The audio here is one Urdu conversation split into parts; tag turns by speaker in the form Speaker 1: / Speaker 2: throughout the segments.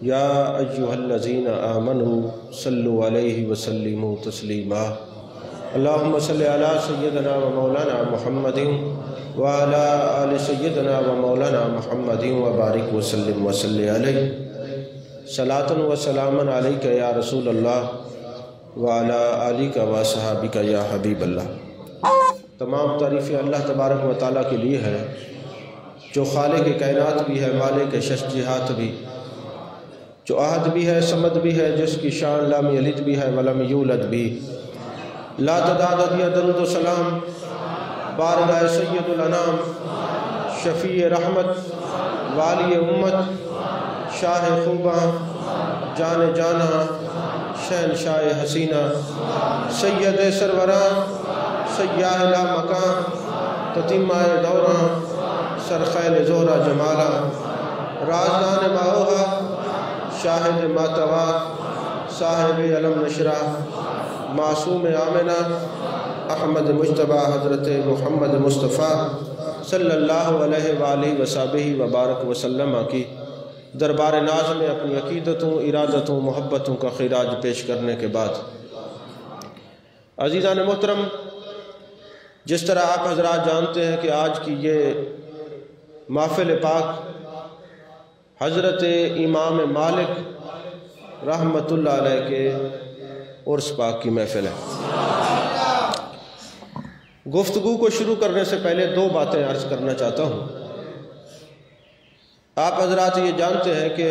Speaker 1: یا ایھا الذین آمنوا صلوا علیہ وسلموا تسلیما اللہم صلی علی سیدنا و مولانا محمد وعلی آل سیدنا و مولانا محمد وبارک وسلم وصلی علیہ صلاۃ و سلام علیک یا رسول اللہ وعلی آلک و صحابک یا حبیب اللہ۔ تمام تعریفیں اللہ تبارک و تعالیٰ کے لیے ہے جو خالق کائنات بھی ہے، مالک ششجہات بھی، جو احد بھی ہے، صمد بھی ہے، جس کی شان لم یلد بھی ہے ولم یولد بھی۔ لا تعداد درود و سلام بارگاہ سید الانام، شفیع رحمت، والی امت، شاہ خوباں، جان جانا، شہنشاہ حسینہ، سید سروراں، سیاہ لا مکان، تتمہ دوراں، سرخیل زہرہ جمالہ، رازدان ماہوہا، شاہد ماتوا، صاحب علم نشرہ، معصوم آمنہ، احمد مجتبی حضرت محمد مصطفیٰ صلی اللہ علیہ وآلہ وصحبہ وبارک وسلم کی دربار ناز میں اپنی عقیدتوں، ارادتوں، محبتوں کا خراج پیش کرنے کے بعد، عزیزان محترم، جس طرح آپ حضرات جانتے ہیں کہ آج کی یہ محفل پاک حضرت امام مالک رحمۃ اللہ علیہ کے عرس پاک کی محفل ہے۔ گفتگو کو شروع کرنے سے پہلے دو باتیں عرض کرنا چاہتا ہوں۔ آپ حضرات یہ جانتے ہیں کہ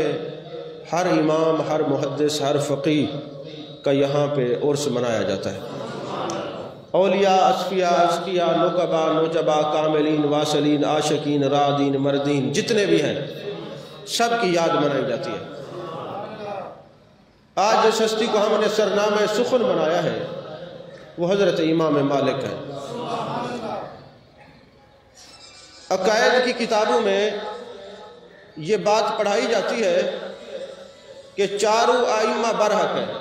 Speaker 1: ہر امام، ہر محدث، ہر فقیہ کا یہاں پہ عرس منایا جاتا ہے۔ اولیاء، اصفیاء، ازکیاء، نقباء، نجباء، کاملین، واصلین، عاشقین، رادین، مردین، جتنے بھی ہیں سب کی یاد منائی جاتی ہے۔ آج جس ہستی کو ہم نے سرنامہ سخن بنایا ہے وہ حضرت امام مالک ہے۔ عقائد کی کتابوں میں یہ بات پڑھائی جاتی ہے کہ چاروں ائمہ برحق ہیں۔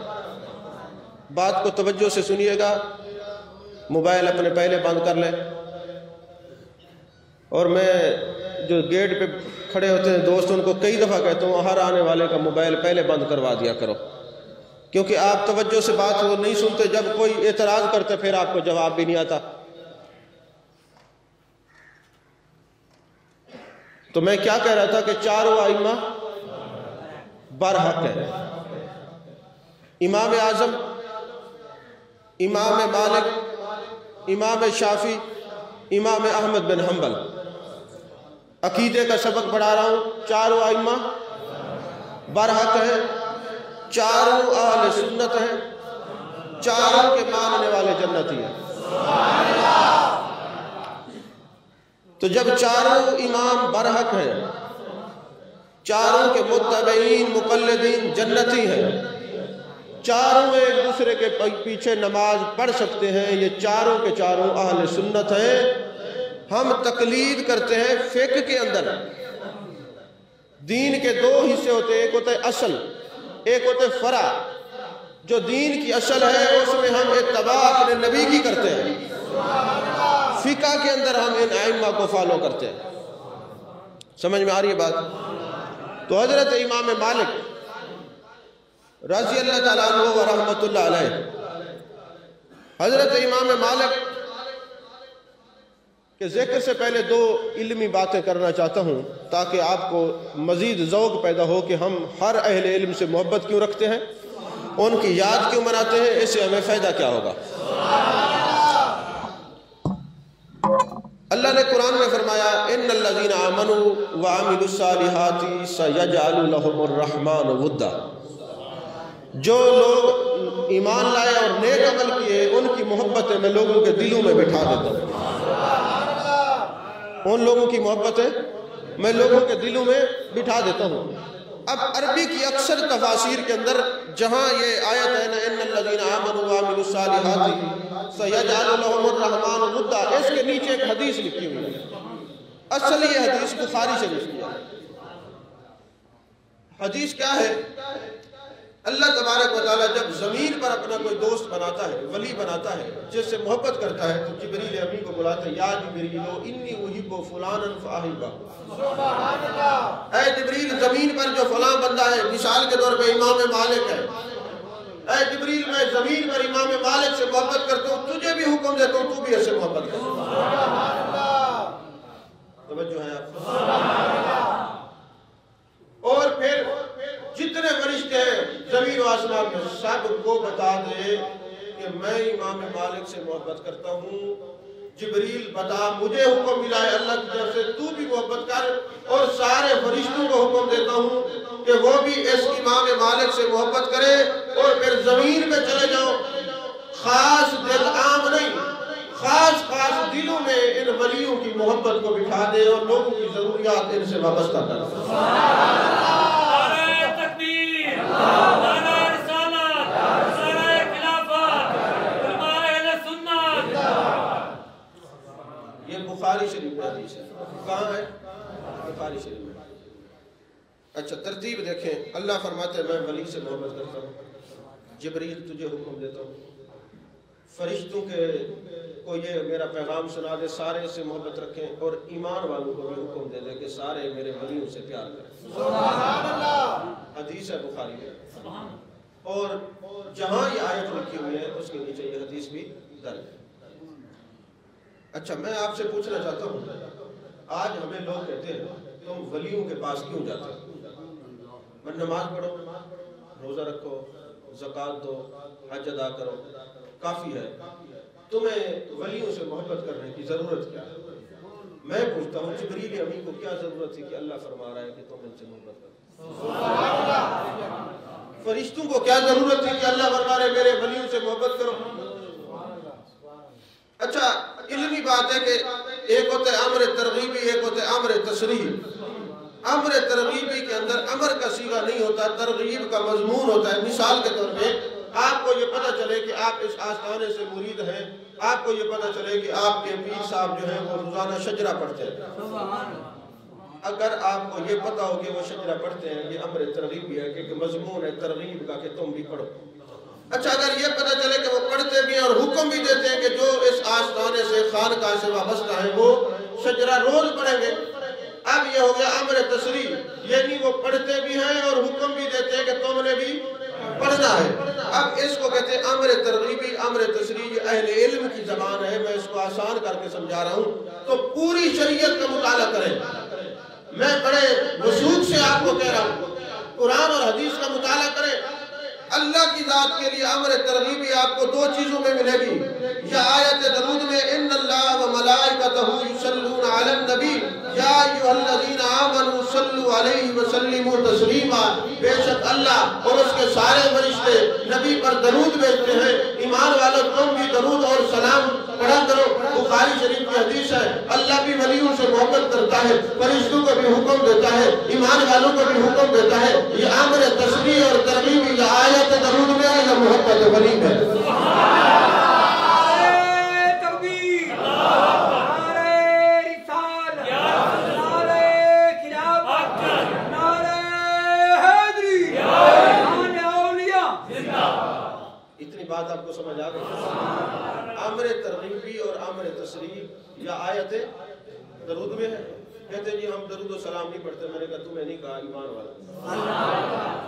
Speaker 1: بات کو توجہ سے سنیے گا، موبائل اپنے پہلے بند کر لیں، اور میں جو گیٹ پہ کھڑے ہوتے ہیں دوست ان کو کئی دفعہ کہتا ہوں ہر آنے والے کا موبائل پہلے بند کروا دیا کرو، کیونکہ آپ توجہ سے بات وہ نہیں سنتے، جب کوئی اعتراض کرتے پھر آپ کو جواب بھی نہیں آتا۔ تو میں کیا کہہ رہا تھا کہ چاروں ائمہ برحق ہیں۔ امام اعظم، امام مالک، امام شافعی، امام احمد بن حنبل، عقیدے کا سبق پڑھا رہا ہوں، چاروں ائمہ برحق ہیں، چاروں اہل سنت ہیں، چاروں کے ماننے والے جنتی ہیں۔ تو جب چاروں امام برحق ہیں، چاروں کے متبعین مقلدین جنتی ہیں، چاروں ایک دوسرے کے پیچھے نماز پڑھ سکتے ہیں، یہ چاروں کے چاروں اہل سنت ہیں۔ ہم تقلید کرتے ہیں فقہ کے اندر۔ دین کے دو حصے ہوتے ہیں، ایک ہوتا ہے اصل، ایک ہوتا ہے فرع۔ جو دین کی اصل ہے اس میں ہم اتباع اپنے نبی کی کرتے ہیں، فقہ کے اندر ہم ان ائمہ کو فالو کرتے ہیں۔ سمجھ میں آ رہی ہے بات؟ تو حضرت امام مالک رضی اللہ تعالیٰ عنہ و رحمۃ اللہ علیہ، حضرت امام مالک کے ذکر سے پہلے دو علمی باتیں کرنا چاہتا ہوں تاکہ آپ کو مزید ذوق پیدا ہو کہ ہم ہر اہل علم سے محبت کیوں رکھتے ہیں، ان کی یاد کیوں مناتے ہیں، اس سے ہمیں فائدہ کیا ہوگا۔ اللہ نے قرآن میں فرمایا ان الذین آمنوا وعملوا الصالحات سیجعل لهم الرحمن ودا۔ جو لوگ ایمان لائے اور نیک عمل کیے ان کی محبتیں میں لوگوں کے دلوں میں بٹھا دیتا ہوں، ان لوگوں کی محبتیں میں لوگوں کے دلوں میں بٹھا دیتا ہوں۔ اب عربی کی اکثر تفاسیر کے اندر جہاں یہ آیت ہے نا ان الذین آمنوا وعملوا الصالحات سیجعل لهم الرحمن ودا، اس کے نیچے ایک حدیث لکھی ہوئی ہے۔ اصل یہ حدیث بخاری سے لکھی ہے۔ حدیث کیا ہے؟ اللہ تبارک و تعالیٰ جب زمین پر اپنا کوئی دوست بناتا ہے، ولی بناتا ہے، جس سے محبت کرتا ہے، تو جبریل امین کو بلاتا ہے، یا جبریل انی احب فلانا فاحبہ، اے جبریل زمین پر جو فلاں بندہ ہے، مثال کے طور پہ امام مالک ہے، اے جبریل میں زمین پر امام مالک سے محبت کرتا ہوں، تجھے بھی حکم دیتا ہوں تو بھی اس سے محبت کر۔ توجہ ہے آپ؟ اور پھر جتنے فرشتے ہیں زمین و آسمان میں سب کو بتا دے کہ میں امام مالک سے محبت کرتا ہوں، جبریل بتا مجھے حکم ملا ہے اللہ کی طرف سے تو بھی محبت کر، اور سارے فرشتوں کو حکم دیتا ہوں کہ وہ بھی اس امام مالک سے محبت کرے، اور پھر زمین میں چلے جاؤ، خاص دل عام نہیں، خاص دلوں میں ان ولیوں کی محبت کو بٹھا دے اور لوگوں کی ضروریات ان سے وابستہ کر دے۔ یہ بخاری شریف میں حدیث ہے، کہاں ہے؟ بخاری شریف میں۔ اچھا ترتیب دیکھیں، اللہ فرماتے ہیں میں ولی سے محبت کرتا ہوں، جبریل تجھے حکم دیتا ہوں، فرشتوں کے کو یہ میرا پیغام سنا دے سارے سے محبت رکھیں، اور ایمان والوں کو بھی حکم دے دے کہ سارے میرے ولیوں سے پیار کریں۔ سبحان اللہ، حدیث ہے بخاری میں، اور جہاں یہ آیت لکھی ہوئی ہے اس کے نیچے یہ حدیث بھی درج ہے۔ اچھا میں آپ سے پوچھنا چاہتا ہوں، آج ہمیں لوگ کہتے ہیں تم ولیوں کے پاس کیوں جاتے ہو؟ نماز پڑھو، روزہ رکھو، زکوٰۃ دو، حج ادا کرو، کافی ہے، تمہیں ولیوں سے محبت کرنے کی ضرورت کیا ہے؟ میں پوچھتا ہوں جبریل امین کو کیا ضرورت تھی کہ اللہ فرما رہا ہے کہ تم ان سے محبت کرو؟ فرشتوں کو کیا ضرورت تھی کہ اللہ فرما رہے میرے ولیوں سے محبت کرو؟ اچھا علمی بات ہے کہ ایک ہوتا ہے امر ترغیبی، ایک ہوتا ہے امر تشریحی۔ امر ترغیبی کے اندر امر کا صیغہ نہیں ہوتا، ترغیب کا مضمون ہوتا ہے۔ مثال کے طور پہ آپ کو یہ پتہ چلے کہ آپ اس آستانے سے مرید ہیں، آپ کو یہ پتہ چلے کہ آپ کے پیر صاحب جو ہیں وہ روزانہ شجرہ پڑھتے ہیں، اگر آپ کو یہ پتہ ہو کہ وہ شجرہ پڑھتے ہیں، یہ امر ترغیبی ہے کہ مضمون ہے ترغیب کا کہ تم بھی پڑھو۔ اچھا اگر یہ پتہ چلے کہ وہ پڑھتے بھی ہیں اور حکم بھی دیتے ہیں کہ جو اس آستانے سے خانقاہ سے وابستہ ہیں وہ شجرہ روز پڑھیں گے، اب یہ ہو گیا امر تشریح، یعنی وہ پڑھتے بھی ہیں اور حکم بھی دیتے ہیں کہ تم نے بھی پڑھنا ہے۔ اب اس کو کہتے ہیں امر ترغیبی، امر تشریح، یہ اہل علم کی زبان ہے، میں اس کو آسان کر کے سمجھا رہا ہوں۔ تو پوری شریعت کا مطالعہ کریں، میں بڑے وثوق سے آپ کو کہہ رہا ہوں، قرآن اور حدیث کا مطالعہ کریں۔ اللہ کی ذات کے لیے امر ترغیبی آپ کو دو چیزوں میں ملے گی، یا آیت درود میں ان اللہ و ملائکتہ یصلون علی النبی یا ایھا الذین آمنوا صلوا علیہ وسلموا تسلیما، بے شک اللہ اور اس کے سارے فرشتے نبی پر درود بھیجتے ہیں، ایمان والو تم بھی درود اور سلام پڑھا کرو۔ بخاری شریف کی حدیث ہے، اللہ بھی ولیوں سے محبت کرتا ہے، فرشتوں کو بھی حکم دیتا ہے، ایمان والوں کو بھی حکم دیتا ہے۔ یہ امر تشریح اور ترغیب یا آیت درود میں ہے یا محبت ولی میں؟ اتنی بات آپ کو سمجھ آ گئی؟ امر ترغیبی اور امر تشریح یا آیت درود میں ہے۔ کہتے جی ہم درود و سلام نہیں پڑھتے، میں نے کہا تمہیں نہیں کہا ایمان والا،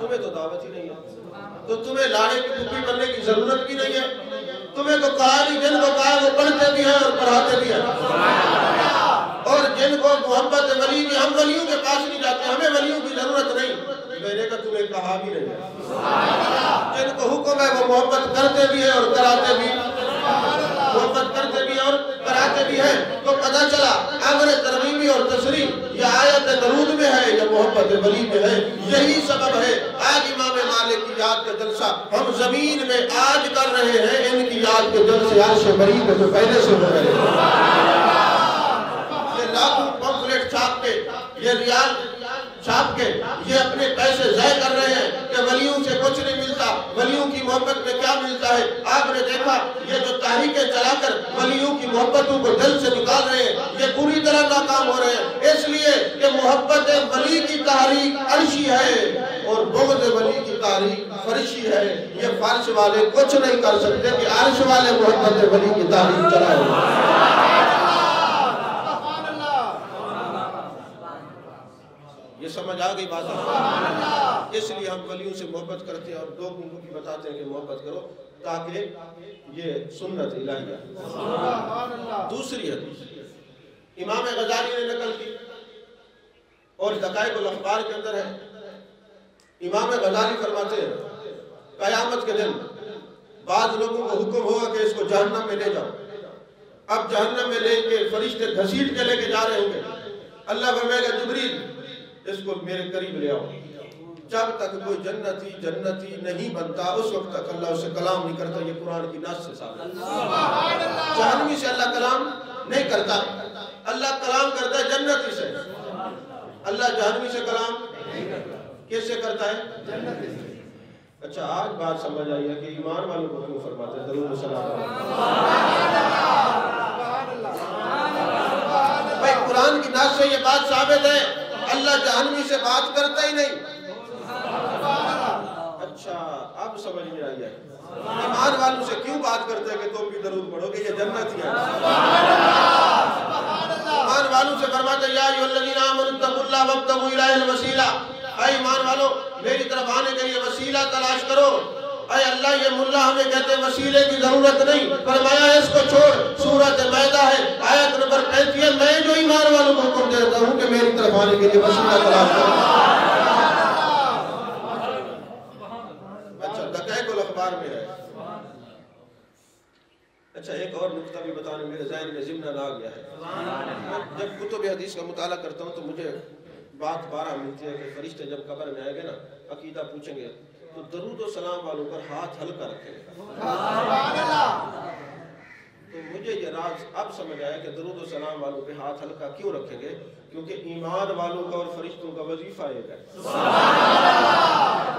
Speaker 1: تمہیں تو دعوت ہی نہیں ہے، تو تمہیں لاڑے کی ٹوپی بننے کی ضرورت بھی نہیں ہے، تمہیں تو کہا نہیں، جن کو کہا وہ پڑھتے بھی ہیں اور پڑھاتے بھی ہیں، اور جن کو محبت ولی بھی، ہم ولیوں کے پاس نہیں جاتے، ہمیں ولیوں کی ضرورت نہیں، میں نے کہا تمہیں کہا بھی نہیں ہے۔ جن کو حکم ہے وہ محبت کرتے بھی ہیں اور کراتے بھی، محبت کرتے بھی اور کراتے بھی ہیں۔ تو پتہ چلا امر ترغیبی اور تشریح یا آیت درود میں ہے یا محبت ولی میں ہے۔ یہی سبب ہے آج امام مالک کی یاد کا جلسہ ہم زمین میں آج کر رہے ہیں، ان کی یاد کے جلسے عرش بری میں تو پہلے سے ہو رہے ہیں۔ یہ لاکھوں پمفلٹ چھاپ کے، یہ ریال چھاپ کے یہ اپنے پیسے ضائع کر رہے ہیں کہ ولیوں سے کچھ نہیں ملتا، ولیوں کی محبت میں کیا ملتا ہے؟ آپ نے دیکھا یہ جو تحریکیں چلا کر ولیوں کی محبتوں کو دل سے نکال رہے ہیں، یہ پوری طرح ناکام ہو رہے ہیں، اس لیے کہ محبت ولی کی تحریک عرشی ہے اور بغض ولی کی تحریک تعریف فرشی ہے، یہ فرش والے کچھ نہیں کر سکتے کہ عرش والے محبت ولی کی تعریف چلائے۔ یہ سمجھ آ گئی بات؟ اس لیے ہم ولیوں سے محبت کرتے ہیں اور لوگوں کو بھی بتاتے ہیں کہ محبت کرو، تاکہ یہ سنت الہیہ۔ دوسری حدیث امام غزالی نے نقل کی اور دقائق الاخبار کے اندر ہے۔ امام غزالی فرماتے ہیں قیامت کے دن بعض لوگوں کو حکم ہوگا کہ اس کو جہنم میں لے جاؤ۔ اب جہنم میں لے کے فرشتے گھسیٹ کے لے کے جا رہے ہوں گے، اللہ فرمائے گا جبریل اس کو میرے قریب لے آؤ۔ جب تک کوئی جنتی نہیں بنتا اس وقت تک اللہ اسے کلام نہیں کرتا۔ یہ قرآن کی نص سے ثابت ہے۔ جہنمی سے اللہ کلام نہیں کرتا، اللہ کلام کرتا ہے جنتی سے۔ اللہ جہنمی سے کلام کس سے کرتا ہے؟ جنتی سے۔ اچھا آج بات سمجھ آئی ہے کہ ایمان والوں کو کیوں فرماتے ہیں درود و سلام؟ بھائی قرآن کی نص سے یہ بات ثابت ہے اللہ جہنمی سے بات کرتا ہی نہیں۔ اچھا اب سمجھ میں آئی ہے ایمان والوں سے کیوں بات کرتے ہیں کہ تم بھی درود پڑھو گے، یہ جنتی ہے۔ ایمان والوں سے فرماتے ہیں یا ایھا الذین آمنوا اتقوا اللہ وابتغوا الیہ الوسیلہ، اے ایمان والو میری طرف آنے کے لیے وسیلہ تلاش کرو۔ اے اللہ یہ ملا ہمیں کہتے ہیں وسیلے کی ضرورت نہیں، فرمایا اس کو چھوڑ، سورۃ مائدہ ہے آیت نمبر 35، میں جو ایمان والوں کو حکم دیتا ہوں کہ میری طرف آنے کے لیے وسیلہ تلاش کرو۔ اچھا دقائق الاخبار میں ہے۔ اچھا ایک اور نقطہ بھی بتانے میرے ذہن میں ضمن آ گیا ہے۔ جب کتب حدیث کا مطالعہ کرتا ہوں تو مجھے بات بارہ ملتی ہے کہ فرشتے جب قبر میں آئیں گے نا عقیدہ پوچھیں گے تو درود و سلام والوں پر ہاتھ ہلکا رکھیں گے۔ تو مجھے یہ راز اب سمجھ آیا کہ درود و سلام والوں پہ ہاتھ ہلکا کیوں رکھیں گے، کیونکہ ایمان والوں کا اور فرشتوں کا وظیفہ ایک ہے۔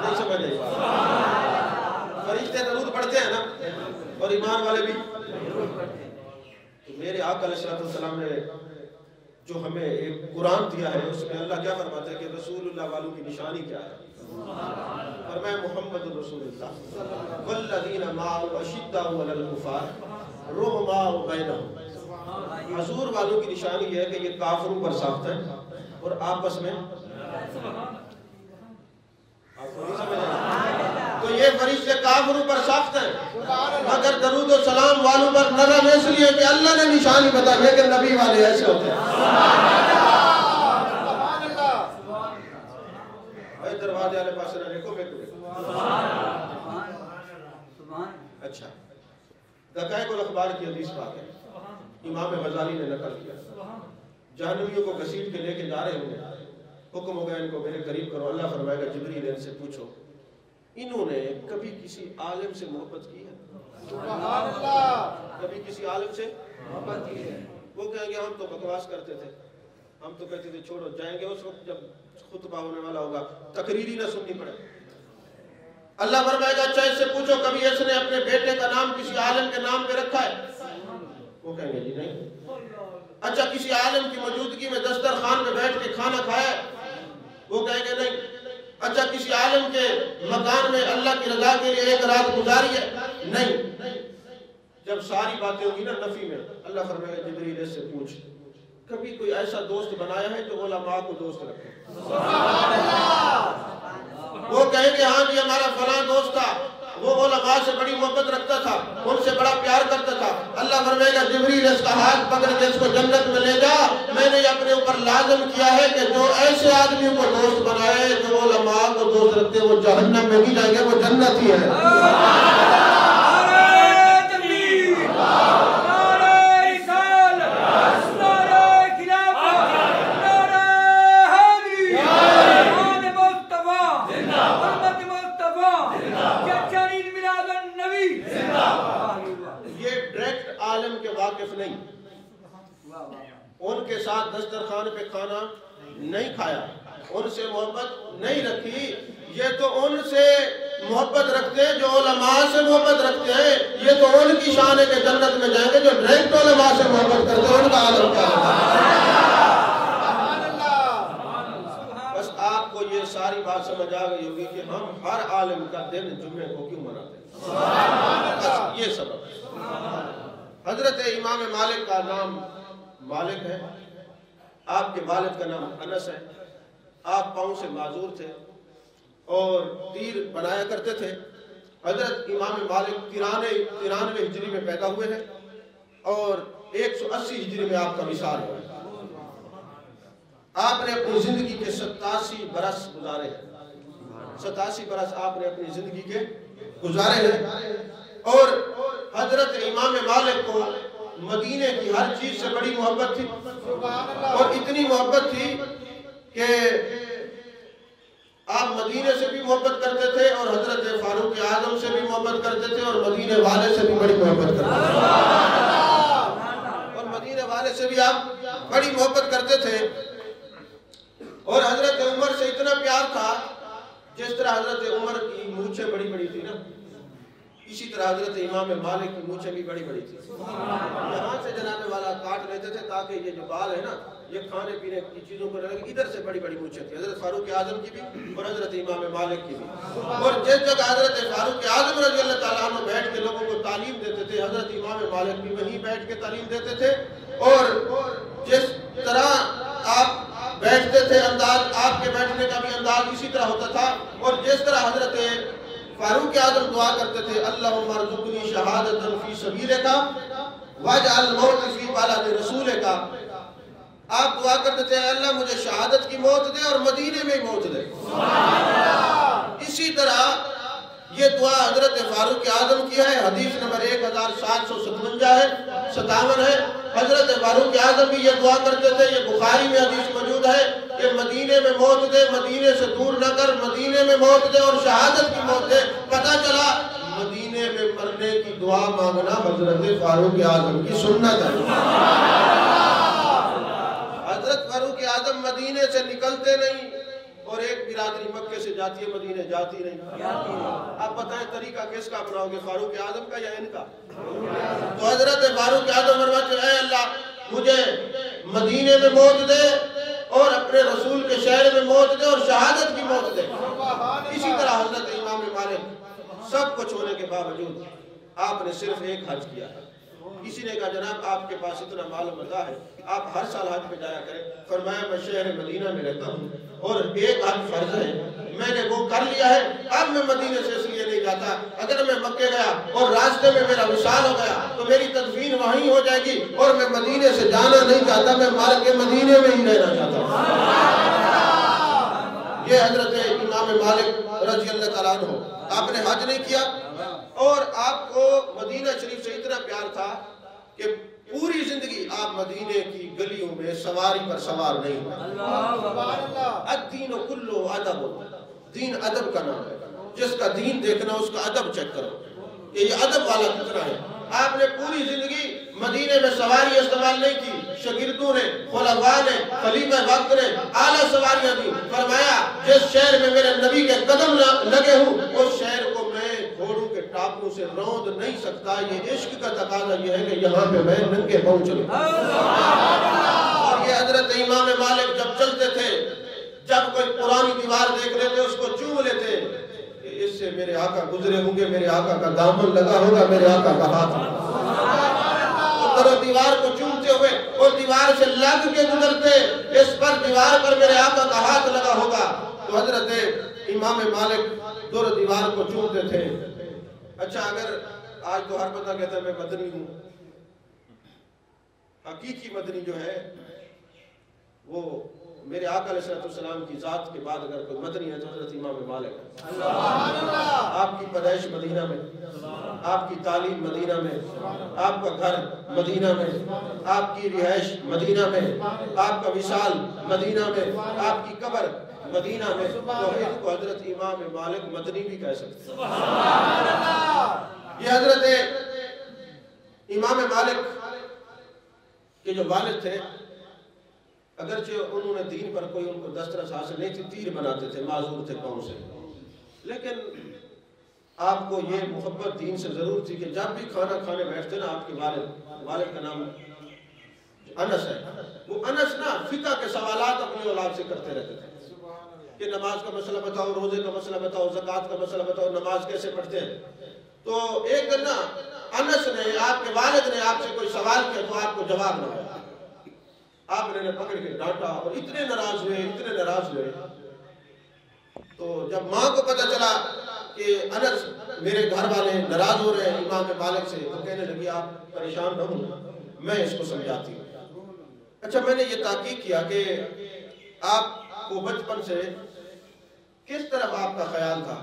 Speaker 1: نہیں سمجھ آئی بات؟ فرشتے درود پڑھتے ہیں نا اور ایمان والے بھی۔ تو میرے آقا علیہ السلام نے جو ہمیں ایک قرآن دیا ہے اس میں اللہ کیا فرماتا ہے کہ رسول اللہ والوں کی نشانی کیا ہے؟ فرمایا محمد رسول اللہ والذین معه اشداء علی الکفار رحماء بینہم۔ حضور والوں کی نشانی یہ ہے کہ یہ کافروں پر سخت ہے اور آپس میں آپ کو نہیں سمجھ آیا؟ تو یہ فرشتے کافروں پر سخت ہیں مگر درود و سلام والوں پر نرم، اس لیے کہ اللہ نے نشانی بتا دی کہ نبی والے ایسے ہوتے ہیں۔ دروازے والے پاس نہ دیکھو میں اچھا دقائق الاخبار کی حدیث پاک ہے، امام غزالی نے نقل کیا۔ جہنمیوں کو گھسیٹ کے لے کے جا رہے ہوں گے، حکم ہو گیا ان کو میرے قریب کرو۔ اللہ فرمائے گا جبریل ان سے پوچھو انہوں نے کبھی کسی عالم سے محبت کی ہے؟ کبھی کسی عالم سے محبت کی ہے؟ وہ کہیں گے ہم تو بکواس کرتے تھے، ہم تو کہتے تھے چھوڑو، جائیں گے اس وقت جب خطبہ ہونے والا ہوگا تقریری نہ سننی پڑے۔ اللہ فرمائے گا اچھا اس سے پوچھو کبھی اس نے اپنے بیٹے کا نام کسی عالم کے نام پہ رکھا ہے؟ وہ کہیں گے جی نہیں۔ اچھا کسی عالم کی موجودگی میں دسترخوان پہ بیٹھ کے کھانا کھایا ہے؟ وہ کہیں گے نہیں۔ اچھا کسی عالم کے مکان میں اللہ کی رضا کے لیے ایک رات گزاری ہے؟ نہیں۔ جب ساری باتیں ہوگی نا نفی میں، اللہ فرمائے گا جبریل اس سے پوچھ کبھی کوئی ایسا دوست بنایا ہے جو علماء کو دوست رکھے؟ وہ کہیں کہ ہاں جی ہمارا فلاں دوست تھا، وہ علماء سے بڑی محبت رکھتا تھا، ان سے بڑا پیار کرتا تھا۔ اللہ فرمائے گا جبریل اس کا ہاتھ پکڑ کے اس کو جنت میں لے جا، میں نے اپنے اوپر لازم کیا ہے کہ جو ایسے آدمیوں کو دوست بنائے جو علماء کو دوست رکھتے وہ جہنم میں نہیں جائیں گے، وہ جنت ہی ہے۔ نہیں ان کے ساتھ دسترخوان پہ کھانا نہیں کھایا، ان سے محبت نہیں رکھی، یہ تو ان سے محبت رکھتے جو علماء سے محبت رکھتے ہیں، یہ تو ان کی شان ہے کہ جنت میں جائیں گے۔ جو ڈائریکٹ علماء سے محبت کرتے ہیں ان کا عالم کیا ہے؟ بس آپ کو یہ ساری بات سمجھ آ گئی ہوگی کہ ہم ہر عالم کا دن جمعے کو کیوں مناتے ہیں، بس یہ سبب ہے۔ حضرت امام مالک کا نام مالک ہے، آپ کے والد کا نام انس ہے، آپ پاؤں سے معذور تھے اور تیر بنایا کرتے تھے۔ حضرت امام مالک 93 ہجری میں پیدا ہوئے ہیں اور 180 ہجری میں آپ کا وصال ہوا ہے۔ آپ نے اپنی زندگی کے 87 برس گزارے ہیں، 87 برس آپ نے اپنی زندگی کے گزارے ہیں، اور حضرت امام مالک کو مدینے کی ہر چیز سے بڑی محبت تھی، اور اتنی محبت تھی کہ آپ مدینے سے بھی محبت کرتے تھے اور حضرت فاروق اعظم سے بھی محبت کرتے تھے اور مدینے والے سے بھی بڑی محبت کرتے تھے، اور مدینے والے سے بھی آپ بڑی محبت کرتے تھے۔ اور حضرت عمر سے اتنا پیار تھا، جس طرح حضرت عمر کی مونچھیں بڑی بڑی تھی نا، اسی طرح حضرت امام مالک کی مونچھیں بھی بڑی بڑی تھی۔ یہاں سے جناب والا کاٹ لیتے تھے تاکہ یہ جو بال ہے نا یہ کھانے پینے کی چیزوں کو لگے، ادھر سے بڑی بڑی مونچھیں تھی، حضرت فاروق اعظم کی بھی اور حضرت امام مالک کی بھی۔ اور جس جگہ حضرت فاروق اعظم رضی اللہ تعالیٰ عنہ بیٹھ کے لوگوں کو تعلیم دیتے تھے، حضرت امام مالک بھی وہیں بیٹھ کے تعلیم دیتے تھے، اور جس طرح آپ بیٹھتے تھے انداز آپ کے بیٹھنے کا بھی انداز اسی طرح ہوتا تھا، اور جس طرح حضرت فاروق اعظم دعا کرتے تھے اللہم ارزقنی شہادتا فی سبیلک واجعل موت فی بلد رسولک، آپ دعا کرتے تھے اللہ مجھے شہادت کی موت دے اور مدینے میں موت دے۔ اسی طرح یہ دعا حضرت فاروق اعظم کی ہے، حدیث نمبر 1757 ہے۔ حضرت فاروق اعظم بھی یہ دعا کرتے تھے، یہ بخاری میں حدیث موجود ہے کہ مدینے میں موت دے، مدینے سے دور نہ کر، مدینے میں موت دے اور شہادت کی موت دے۔ پتہ چلا مدینے میں مرنے کی دعا مانگنا حضرت فاروق اعظم کی سنت ہے۔ حضرت فاروق اعظم مدینے سے نکلتے نہیں، اور ایک برادری مکے سے جاتی ہے مدینے جاتی نہیں۔ آپ بتائیں طریقہ کس کا اپناؤ گے، فاروق اعظم کا یا ان کا؟ تو حضرت فاروق اعظم فرماتے ہیں اے اللہ مجھے مدینے میں موت دے اور اپنے رسول کے شہر میں موت دے اور شہادت کی موت دے۔ اسی طرح حضرت امام مالک سب کچھ ہونے کے باوجود آپ نے صرف ایک حج کیا ہے۔ کسی نے کہا جناب آپ کے پاس اتنا مال و متاع ہے، آپ ہر سال حج پہ جایا کریں۔ فرمایا میں شہر مدینہ میں رہتا ہوں اور ایک حج فرض ہے، میں نے وہ کر لیا ہے، اب میں مدینے سے اس لیے نہیں جاتا، اگر میں مکے گیا اور راستے میں میرا وصال ہو گیا تو میری تدفین وہیں ہو جائے گی، اور میں مدینے سے جانا نہیں چاہتا، میں مال کے مدینے میں ہی رہنا چاہتا ہوں۔ یہ حضرت امام مالک رضی اللہ تعالیٰ عنہ، آپ نے حج نہیں کیا اور آپ کو مدینہ شریف سے اتنا پیار تھا کہ پوری زندگی آپ مدینے کی گلیوں میں سواری پر سوار نہیں ہوئے۔ الدین کلو ادب، دین ادب کا نام ہے، جس کا دین دیکھنا اس کا ادب چیک کرو کہ یہ ادب والا کتنا ہے۔ آپ نے پوری زندگی مدینے میں سواری استعمال نہیں کی، شاگردوں نے، خلفاء نے، خلیفہ وقت نے اعلیٰ سواریاں دی۔ فرمایا جس شہر میں میرے نبی کے قدم لگے ہوں اس شہر کو میں گھوڑوں کے ٹاپوں سے روند نہیں سکتا، یہ عشق کا تقاضا یہ ہے کہ یہاں پہ میں ننگے پاؤں چلوں۔ اور یہ حضرت امام مالک جب چلتے تھے، جب کوئی پرانی دیوار دیکھ لیتے اس کو چوم لیتے کہ اس سے میرے آقا گزرے ہوں گے، میرے آقا کا دامن لگا ہوگا، میرے آقا کا ہاتھ دیوار کو چومتے ہوئے اور دیوار سے لگ کے گزرتے، اس پر دیوار پر میرے آقا کا ہاتھ لگا ہوگا۔ تو حضرت امام مالک دور دیوار کو چومتے تھے۔ اچھا اگر آج تو ہر بندہ کہتا ہے میں مدنی ہوں، حقیقی مدنی جو ہے وہ میرے آقا علیہ السلام کی ذات کے بعد اگر کوئی مدنی ہے تو حضرت امام مالک ہے۔ آپ کی پیدائش مدینہ میں، آپ کی تعلیم مدینہ میں، آپ کا گھر مدینہ میں، آپ کی رہائش مدینہ میں، آپ کا وصال مدینہ میں، آپ کی قبر مدینہ میں، تو ان کو حضرت امام مالک مدنی بھی کہہ سکتے ہیں۔ یہ حضرت امام مالک کے جو والد تھے، اگرچہ انہوں نے دین پر کوئی ان کو دسترس حاصل نہیں تھی، تیر بناتے تھے، معذور تھے پاؤں سے، لیکن آپ کو یہ محبت دین سے ضرور تھی کہ جب بھی کھانا کھانے بیٹھتے نا آپ کے والد کا نام انس ہے، وہ انس نا فقہ کے سوالات اپنی اولاد سے کرتے رہتے تھے کہ نماز کا مسئلہ بتاؤ، روزے کا مسئلہ بتاؤ، زکوٰۃ کا مسئلہ بتاؤ، نماز کیسے پڑھتے ہیں؟ تو ایک دن نا انس نے، آپ کے والد نے آپ سے کوئی سوال کیا تو آپ کو جواب نہ آیا، آپ نے انہیں پکڑ کے ڈانٹا اور اتنے ناراض ہوئے. تو جب ماں کو پتہ چلا کہ انس میرے گھر والے ناراض ہو رہے ہیں امام مالک سے، تو کہنے لگی آپ پریشان نہ ہوں، میں اس کو سمجھاتی ہوں. اچھا، میں نے یہ تحقیق کیا کہ آپ کو بچپن سے کس طرف آپ کا خیال تھا،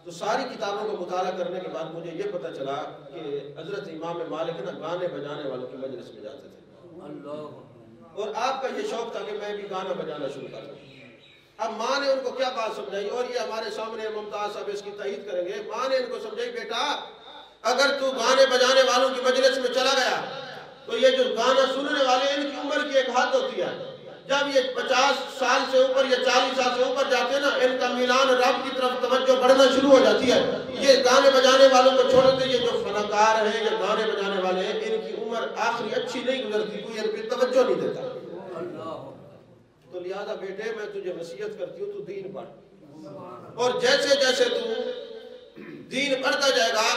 Speaker 1: تو ساری کتابوں کو مطالعہ کرنے کے بعد مجھے یہ پتہ چلا کہ حضرت امام مالک نا گانے بجانے والوں کی مجلس میں جاتے تھے، اور آپ کا یہ شوق تھا کہ میں بھی گانا بجانا شروع کر دوں. اب ماں نے ان کو کیا بات سمجھائی، اور یہ ہمارے سامنے ممتاز صاحب اس کی تائید کریں گے. ماں نے ان کو سمجھائی، بیٹا اگر تو گانے بجانے والوں کی مجلس میں چلا گیا تو یہ جو گانا سننے والے ان کی عمر کی ایک حد ہوتی ہے، جب یہ 50 سال سے اوپر یا 40 سال سے اوپر جاتے ہیں نا، ان کا میلان رب کی طرف توجہ بڑھنا شروع ہو جاتی ہے. یہ گانے بجانے والوں کو چھوڑتے، یہ جو فنکار ہیں یا گانے بجانے والے ہیں، ان کی عمر آخری اچھی نہیں گزرتی، کوئی ان پہ توجہ نہیں دیتا. تو لہذا بیٹے میں تجھے وصیت کرتی ہوں تو دین پڑھ، اور جیسے جیسے تو دین پڑھتا جائے گا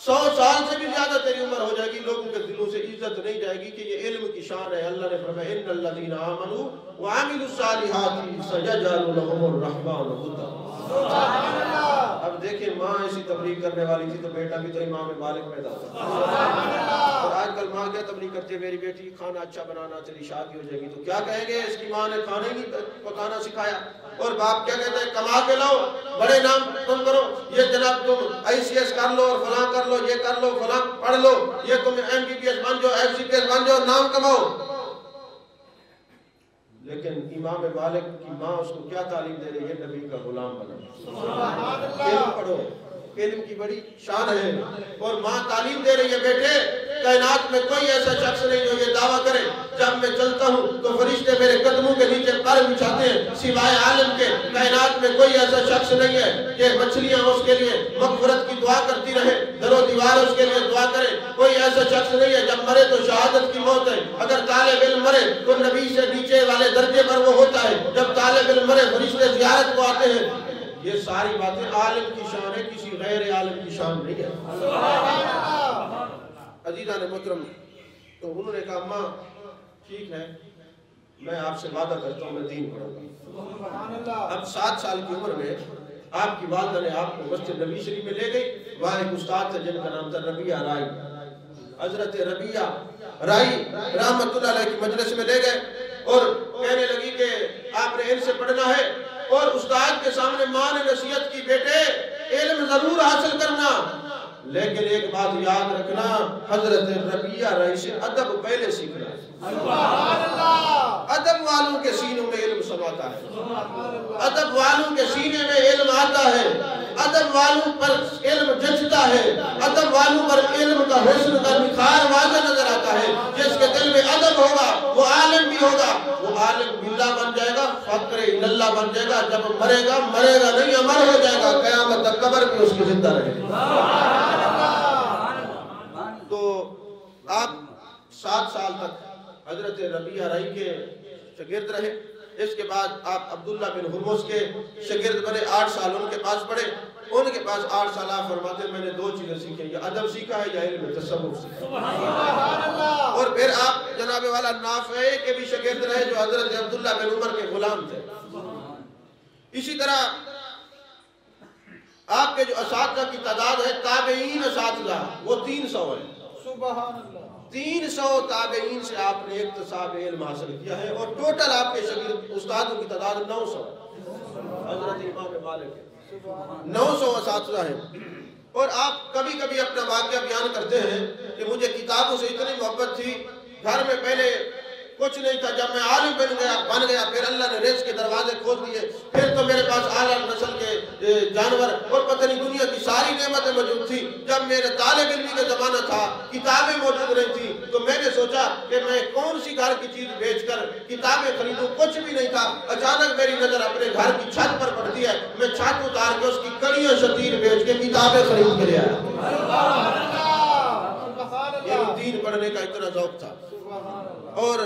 Speaker 1: 100 سال سے بھی زیادہ تیری عمر ہو جائے گی، لوگوں کے دلوں سے عزت نہیں جائے گی کہ یہ علم کی شان ہے. اللہ نے فرمایا ان الذین آمنوا وعملوا الصالحات سیجعل لهم الرحمن ودا. اب دیکھیں ماں ایسی تبلیغ کرنے والی تھی تو بیٹا بھی تو امام مالک پیدا ہوا. اور آج کل ماں کیا تبلیغ کرتی ہے، میری بیٹی کھانا اچھا بنانا، چلی شادی ہو جائے گی تو کیا کہیں گے اس کی ماں نے کھانا ہی نہیں پکانا سکھایا. اور باپ کیا کہتے ہیں، کما کے لاؤ، بڑے نام تم کرو، یہ جناب تم ICS کر لو اور فلاں کر لو، یہ کر لو، فلاں پڑھ لو، یہ تم MBBS بن جاؤ، FCPS بن جاؤ، نام کماؤ. لیکن امام مالک کی ماں اس کو کیا تعلیم دے رہی ہے، نبی کا غلام بنو، علم پڑھو، علم کی بڑی شان ہے. اور ماں تعلیم دے رہی ہے، بیٹے کائنات میں کوئی ایسا شخص نہیں جو یہ دعویٰ کرے جب میں چلتا ہوں تو فرشتے میرے قدموں کے نیچے پر بچھاتے ہیں سوائے عالم کے. کائنات میں کوئی ایسا شخص نہیں ہے کہ مچھلیاں اس کے لیے مغفرت کی دعا کرتی رہے، در و دیوار اس کے لیے دعا کرے. کوئی ایسا شخص نہیں ہے، جب مرے تو شہادت کی موت ہے. اگر طالب علم مرے تو نبی سے نیچے والے درجے پر وہ ہوتا ہے، جب طالب علم مرے فرشتے زیارت کو آتے ہیں. یہ ساری باتیں عالم کی شان ہے، کسی غیر عالم کی شان نہیں ہے. عزیزان محترم، تو انہوں نے کہا ماں ٹھیک ہے، میں آپ سے وعدہ کرتا ہوں میں دین پڑھوں گا. اب 7 سال کی عمر میں آپ کی والدہ نے آپ کو مسجد نبی شریف میں لے گئی. وہاں ایک استاد تھے جن کا نام تھا ربیہ رائی. حضرت ربیہ رائی رحمت اللہ علیہ کی مجلس میں لے گئے اور کہنے لگی کہ آپ نے ان سے پڑھنا ہے. اور استاد کے سامنے ماں نے نصیحت کی، بیٹے علم ضرور حاصل کرنا، لیکن ایک بات یاد رکھنا، حضرت ربیہ رائی سے ادب پہلے سیکھنا ہے. ادب والوں کے سینوں میں علم سماتا ہے، ادب والوں کے سینے میں علم آتا ہے، ادب والوں پر علم جچتا ہے، ادب والوں پر علم کا حسن کا نکھار واضح نظر آتا ہے. جس کے دل میں ادب ہوگا وہ عالم بھی ہوگا، وہ عالم باللہ بن جائے گا، فقر اللہ بن جائے گا. جب مرے گا نہیں، امر ہو جائے گا، قیامت تک قبر بھی اس کی زندہ رہے گی. تو آپ 7 سال تک حضرت ربیہ رائی کے شاگرد رہے. اس کے بعد آپ عبداللہ بن ہرمز کے شاگرد بنے، 8 سال ان کے پاس پڑھے. ان کے پاس 8 سال آپ فرماتے ہیں میں نے 2 چیزیں سیکھیں، یا ادب سیکھا ہے یا علم تصوف سیکھا. اور پھر آپ جناب والا نافع کے بھی شاگرد رہے جو حضرت عبداللہ بن عمر کے غلام تھے. اسی طرح آپ کے جو اساتذہ کی تعداد ہے، تابعین اساتذہ، وہ 300 ہیں. سبحان اللہ. 300 تابعین سے آپ نے اکتساب علم حاصل کیا ہے، اور ٹوٹل آپ کے شاگرد استادوں کی تعداد 900 حضرت امام مالک ہے. 900 اساتذہ ہیں. اور آپ کبھی کبھی اپنا واقعہ بیان کرتے ہیں کہ مجھے کتابوں سے اتنی محبت تھی، گھر میں پہلے کچھ نہیں تھا، جب میں عالم بن گیا پھر اللہ نے رزق کے دروازے کھول دیے، پھر تو میرے پاس اعلیٰ نسل کے جانور اور پتہ نہیں دنیا کی ساری نعمتیں موجود تھی. جب میرے طالب علمی کا زمانہ تھا، کتابیں موجود نہیں تھی، تو میں نے سوچا کہ میں کون سی گھر کی چیز بیچ کر کتابیں خریدوں. کچھ بھی نہیں تھا. اچانک میری نظر اپنے گھر کی چھت پر پڑتی ہے، میں چھت اتار کے اس کی کڑیاں شتیر بیچ کے کتابیں خرید کے لے آیا. یہ دین پڑھنے کا اتنا ذوق تھا. اور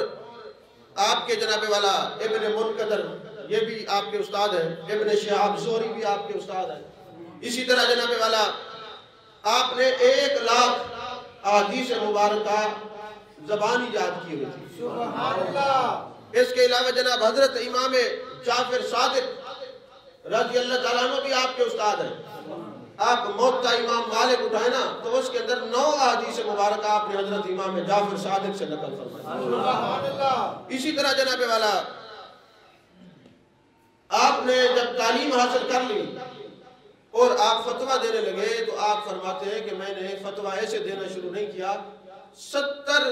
Speaker 1: آپ کے جناب والا ابن منقدر یہ بھی آپ کے استاد ہیں، ابن شہاب زہری بھی آپ کے استاد ہیں. اسی طرح جناب والا آپ نے 1,00,000 احادیث مبارکہ زبانی یاد کی ہوئی تھی. سبحان اللہ. اس کے علاوہ جناب حضرت امام جعفر صادق رضی اللہ تعالیٰ عنہ بھی آپ کے استاد ہیں. آپ موطا امام مالک اٹھائے نا تو اس کے اندر 9 احادیث مبارکہ آپ نے حضرت امام جعفر صادق سے نقل فرمائی. اسی طرح جناب والا آپ نے جب تعلیم حاصل کر لی اور آپ فتویٰ دینے لگے تو آپ فرماتے ہیں کہ میں نے فتویٰ ایسے دینا شروع نہیں کیا. 70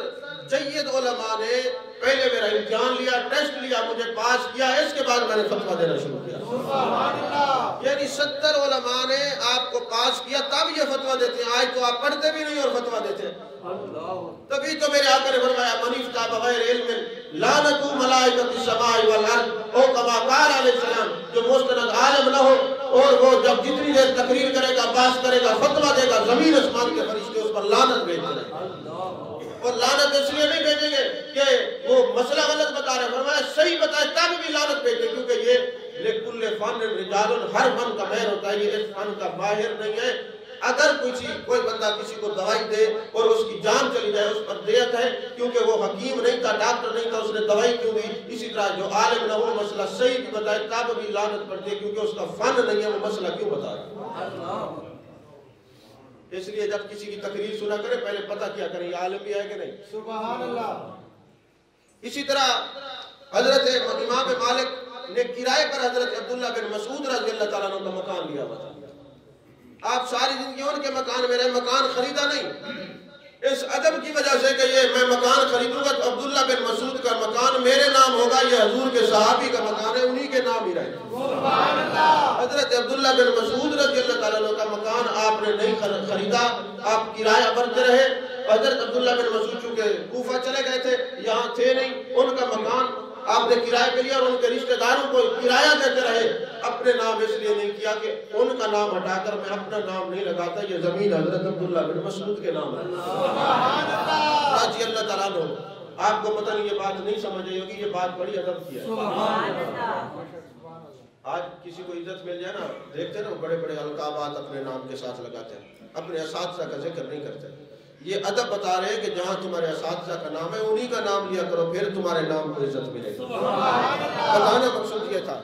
Speaker 1: جید علماء نے پہلے میرا امتحان لیا، ٹیسٹ لیا، مجھے پاس کیا، اس کے بعد میں نے فتویٰ دینا شروع کیا. یعنی 70 علماء نے آپ کو پاس کیا تب یہ فتویٰ دیتے ہیں. آج تو آپ پڑھتے بھی نہیں اور فتویٰ دیتے ہیں. تبھی تو میرے آقا نے فرمایا من افتى بغیر علم لعنت ملائکۃ السماء والارض، او کما قال علیہ السلام. جو مستند عالم نہ ہو اور وہ جب جتنی دیر تقریر کرے گا، بحث کرے گا، فتویٰ دے گا، زمین آسمان کے فرشتے اس پر لعنت بھیجتے رہیں. اور لعنت اس لیے نہیں بھیجیں گے کہ وہ مسئلہ غلط بتا رہے ہیں، فرمایا صحیح بتائے تب بھی لعنت بھیجیں، کیونکہ یہ لکل فن رجال، ہر فن کا ماہر ہوتا ہے، یہ اس فن کا ماہر نہیں ہے. اگر کوئی بندہ کسی کو دوائی دے اور اس کی جان چلی جائے اس پر دیت ہے، کیونکہ وہ حکیم نہیں تھا، ڈاکٹر نہیں تھا، اس نے دوائی کیوں دی. اسی طرح جو عالم نہ ہو مسئلہ صحیح بھی بتائے تب بھی لعنت پڑتی ہے، کیونکہ اس کا فن نہیں ہے، وہ مسئلہ کیوں بتا رہا ہے. اس لیے جب کسی کی تقریر سنا کرے پہلے پتہ کیا کریں یہ عالم بھی ہے کہ نہیں. سبحان اللہ. اسی طرح حضرت امام مالک نے کرائے پر حضرت عبداللہ بن مسعود رضی اللہ تعالیٰ عنہ کا مکان لیا ہوا تھا. آپ ساری زندگی ان کے مکان میں رہے، مکان خریدا نہیں. اس ادب کی وجہ سے کہ یہ میں مکان خریدوں گا تو عبداللہ بن مسعود کا مکان میرے نام ہوگا، یہ حضور کے صحابی کا مکان ہے، انہی کے نام ہی رہے. سبحان اللہ. حضرت عبداللہ بن مسعود رضی اللہ تعالیٰ عنہ کا مکان آپ نے نہیں خریدا، آپ کرایہ بھرتے رہے. حضرت عبداللہ بن مسعود چونکہ کوفہ چلے گئے تھے، یہاں تھے نہیں، ان کا مکان آپ نے کرایہ پہ لیا اور ان کے رشتہ داروں کو کرایہ دیتے رہے. اپنے نام اس لیے نہیں کیا کہ ان کا نام ہٹا کر میں اپنا نام نہیں لگاتا، یہ زمین حضرت عبداللہ بن مسعود کے نام ہے. رضی اللہ تعالیٰ عنہ. آپ کو پتہ نہیں یہ بات نہیں سمجھ آئی ہوگی، یہ بات بڑی ادب کی ہے. آج کسی کو عزت مل جائے نا، دیکھتے نا بڑے بڑے القابات اپنے نام کے ساتھ لگاتے ہیں، اپنے اساتذہ کا ذکر نہیں کرتے. یہ ادب بتا رہے ہیں کہ جہاں تمہارے اساتذہ کا نام ہے انہی کا نام لیا کرو، پھر تمہارے نام کو عزت ملے گی. بتانا مقصود یہ تھا.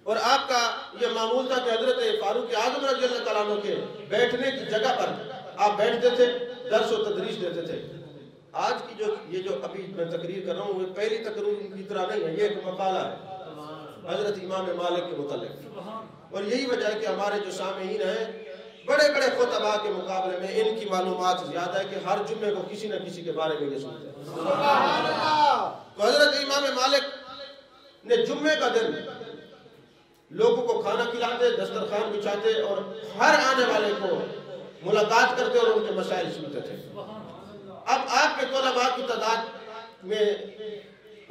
Speaker 1: اور آپ کا یہ معمول تھا کہ حضرت فاروق اعظم رضی اللہ تعالیٰ عنہ کے بیٹھنے کی جگہ پر آپ بیٹھتے تھے، درس و تدریس دیتے تھے. آج کی یہ جو ابھی میں تقریر کر رہا ہوں وہ پہلی تقریر کی طرح نہیں ہے، یہ ایک مقالہ ہے حضرت امام مالک کے متعلق. اور یہی وجہ ہے کہ ہمارے جو سامعین ہیں بڑے بڑے خطباء کے مقابلے میں ان کی معلومات زیادہ ہے کہ ہر جمعے کو کسی نہ کسی کے بارے میں یہ سنتے ہیں. تو حضرت امام مالک نے جمعے کا دن لوگوں کو کھانا کھلاتے، دسترخوان بچھاتے اور ہر آنے والے کو ملاقات کرتے اور ان کے مسائل سنتے تھے. اب آپ کے طلباء کی تعداد میں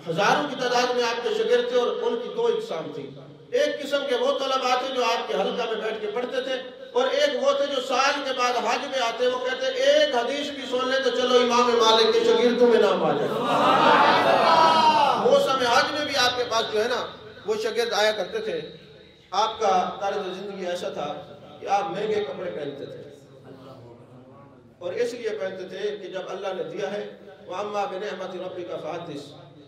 Speaker 1: ہزاروں کی تعداد میں آپ کے شاگرد تھے اور ان کی 2 اقسام تھی. ایک قسم کے وہ طلباء تھے جو آپ کے حلقہ میں بیٹھ کے پڑھتے تھے، اور ایک وہ تھے جو سال کے بعد حج میں آتے، وہ کہتے ایک حدیث بھی سن لیں تو چلو امام مالک کے شاگردوں میں نام آ جائے. موسم حج میں بھی آپ کے پاس جو ہے نا وہ شاگرد آیا کرتے تھے. آپ کا طرز زندگی ایسا تھا کہ آپ مہنگے کپڑے پہنتے تھے، اور اس لیے پہنتے تھے کہ جب اللہ نے دیا ہے وَأَمَّا بِنِعْمَةِ رَبِّكَ فَحَدِّثْ،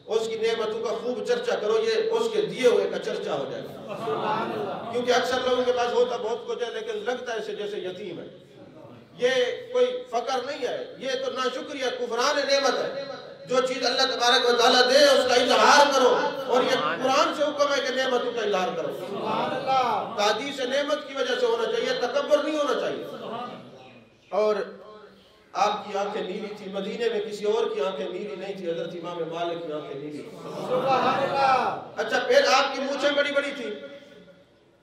Speaker 1: اس کی نعمتوں کا خوب چرچا کرو، یہ اس کے دیے ہوئے کا چرچا ہو جائے گا. کیونکہ اکثر لوگوں کے پاس ہوتا بہت کچھ ہے لیکن لگتا ہے جیسے یتیم ہے. یہ کوئی فقر نہیں ہے، یہ تو ناشکری ہے، کفران نعمت ہے. جو چیز اللہ تبارک و تعالیٰ دے اس کا اظہار کرو، اور یہ قرآن سے حکم ہے کہ نعمتوں کا اظہار کرو. تعدیث نعمت کی وجہ سے ہونا چاہیے، تکبر نہیں ہونا چاہیے. اور آپ کی آنکھیں نیلی تھی، مدینے میں کسی اور کی آنکھیں نیلی نہیں تھی، حضرت امام مالک کی آنکھیں نیلی تھی. اچھا پھر آپ کی مونچھیں بڑی بڑی تھی،